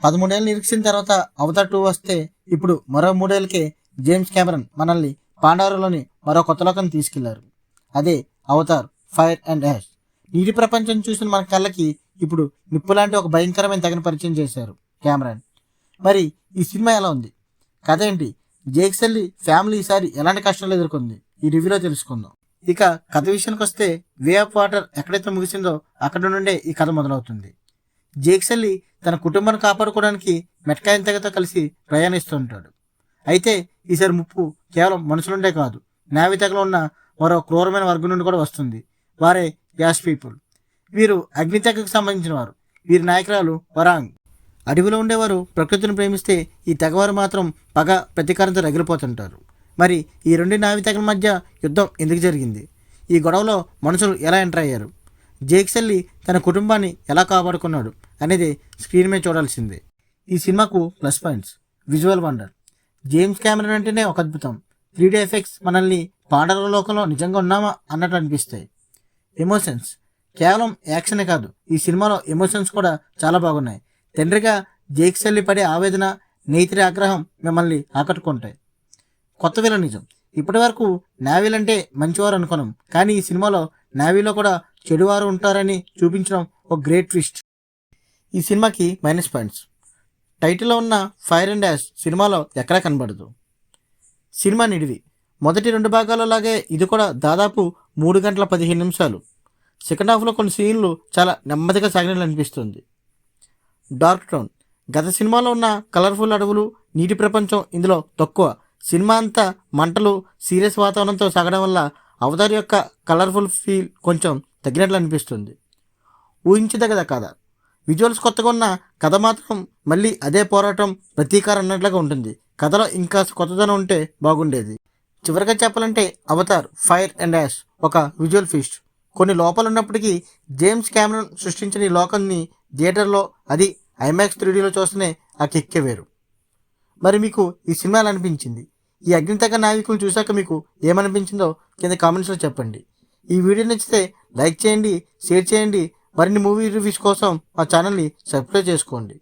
13 ఏళ్ళు నిరీక్షించిన తర్వాత అవతార్ 2 వస్తే ఇప్పుడు మరో 3 ఏళ్ళకే జేమ్స్ కెమెరన్ మనల్ని పాండవరంలోని మరో కొత్త లోకాన్ని తీసుకెళ్లారు. అదే అవతార్ ఫైర్ అండ్ యాష్. నీటి ప్రపంచం చూసిన మన కళ్ళకి ఇప్పుడు నిప్పు లాంటి ఒక భయంకరమైన తెగను పరిచయం చేశారు కెమెరాన్. మరి ఈ సినిమా ఎలా ఉంది, కథ ఏంటి, జేక్ సల్లీ ఫ్యామిలీ ఈసారి ఎలాంటి కష్టాలు ఎదుర్కొంది, ఈ రివ్యూలో తెలుసుకుందాం. ఇక కథ విషయానికి వస్తే వే ఆఫ్ వాటర్ ఎక్కడైతే ముగిసిందో అక్కడ నుండే ఈ కథ మొదలవుతుంది. జేక్ సల్లీ తన కుటుంబాన్ని కాపాడుకోవడానికి మెట్కాయన్ తెగతో కలిసి ప్రయాణిస్తూ ఉంటాడు. అయితే ఈసారి ముప్పు కేవలం మనుషులుండే కాదు, నేవీ తెగలో ఉన్న మరో క్రూరమైన వర్గం నుండి కూడా వస్తుంది. వారే యాష్ పీపుల్. వీరు అగ్ని తెగకు సంబంధించిన వారు. వీరి నాయకురాలు వరాంగ్. అడవిలో ఉండేవారు ప్రకృతిని ప్రేమిస్తే ఈ తెగవారు మాత్రం పగ ప్రతీకారంతో రగిలిపోతుంటారు. మరి ఈ రెండు నావీ తెగల మధ్య యుద్ధం ఎందుకు జరిగింది, ఈ గొడవలో మనుషులు ఎలా ఎంటర్ అయ్యారు, జేక్ సల్లీ తన కుటుంబాన్ని ఎలా కాపాడుకున్నాడు అనేది స్క్రీన్ మీద చూడాల్సిందే. ఈ సినిమాకు plus points: visual wonder. James Cameron అంటేనే ఒక అద్భుతం. 3D ఎఫెక్ట్స్ మనల్ని పాండవ లోకంలో నిజంగా ఉన్నామా అన్నట్టు అనిపిస్తాయి. ఎమోషన్స్, కేవలం యాక్షనే కాదు, ఈ సినిమాలో ఎమోషన్స్ కూడా చాలా బాగున్నాయి. తండ్రిగా జేక్ సల్లీ పడే ఆవేదన, నేత్రి ఆగ్రహం మిమ్మల్ని ఆకట్టుకుంటాయి. కొత్త విలనిజం. ఇప్పటి వరకు నేవీలంటే మంచివారు అనుకున్నాం, కానీ ఈ సినిమాలో నేవీలో కూడా చెడువారు ఉంటారని చూపించడం ఒక గ్రేట్ ట్విస్ట్. ఈ సినిమాకి మైనస్ పాయింట్స్: టైటిల్లో ఉన్న ఫైర్ అండ్ యాష్ సినిమాలో ఎక్కడా కనబడదు. సినిమా నిడివి. మొదటి 2 భాగాల్లో లాగే ఇది కూడా దాదాపు 3 గంటల 15 నిమిషాలు. సెకండ్ హాఫ్లో కొన్ని సీన్లు చాలా నెమ్మదిగా సాగినట్లు అనిపిస్తుంది. Dark tone. గత సినిమాలో ఉన్న కలర్ఫుల్ అడవులు, నీటి ప్రపంచం ఇందులో తక్కువ. సినిమా అంతా మంటలు, సీరియస్ వాతావరణంతో సాగడం వల్ల అవతార్ యొక్క కలర్ఫుల్ ఫీల్ కొంచెం తగ్గినట్లు అనిపిస్తుంది. ఊహించదగద కథ. విజువల్స్ కొత్తగా ఉన్న కథ మాత్రం మళ్ళీ అదే పోరాటం, ప్రతీకారం అన్నట్లుగా ఉంటుంది. కథలో ఇంకా కొత్తదనం ఉంటే బాగుండేది. చివరిగా చెప్పాలంటే అవతార్ ఫైర్ అండ్ యాష్ ఒక విజువల్ ఫీస్ట్. కొన్ని లోపాలు ఉన్నప్పటికీ జేమ్స్ కెమెరన్ సృష్టించిన ఈ లోకాన్ని థియేటర్లో, అది ఐమాక్స్ 3Dలో చూస్తేనే ఆ కిక్కే వేరు. మరి మీకు ఈ సినిమా ఎలా అనిపించింది? ఈ అగ్నితెగ నావికులు చూశాక మీకు ఏమనిపించిందో కింద కామెంట్స్లో చెప్పండి. ఈ వీడియో నచ్చితే లైక్ చేయండి, షేర్ చేయండి. మరిన్ని మూవీ రివ్యూస్ కోసం మా ఛానల్ని సబ్స్క్రైబ్ చేసుకోండి.